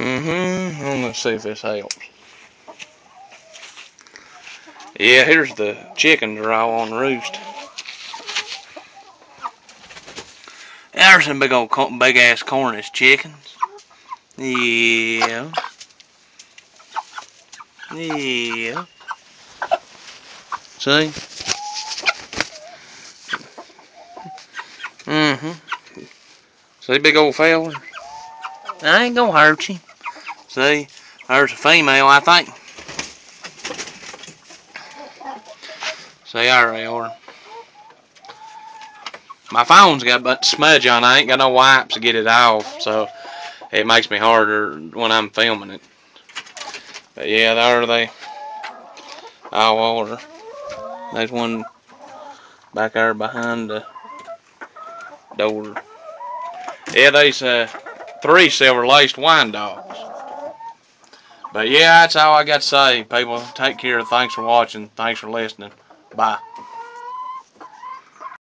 Let's see if this helps. Yeah, here's the chickens are all on roost. There's some big ass Cornish chickens. Yeah. Yeah. See? See, big old fella? I ain't gonna hurt you. See? There's a female, I think. See, there they are. My phone's got a smudge on it. I ain't got no wipes to get it off, so it makes me harder when I'm filming it. But yeah, there they all are. There's one back there behind the door. Yeah, there's 3 silver-laced wine dogs. But yeah, that's all I got to say, people. Take care. Thanks for watching. Thanks for listening. Bye.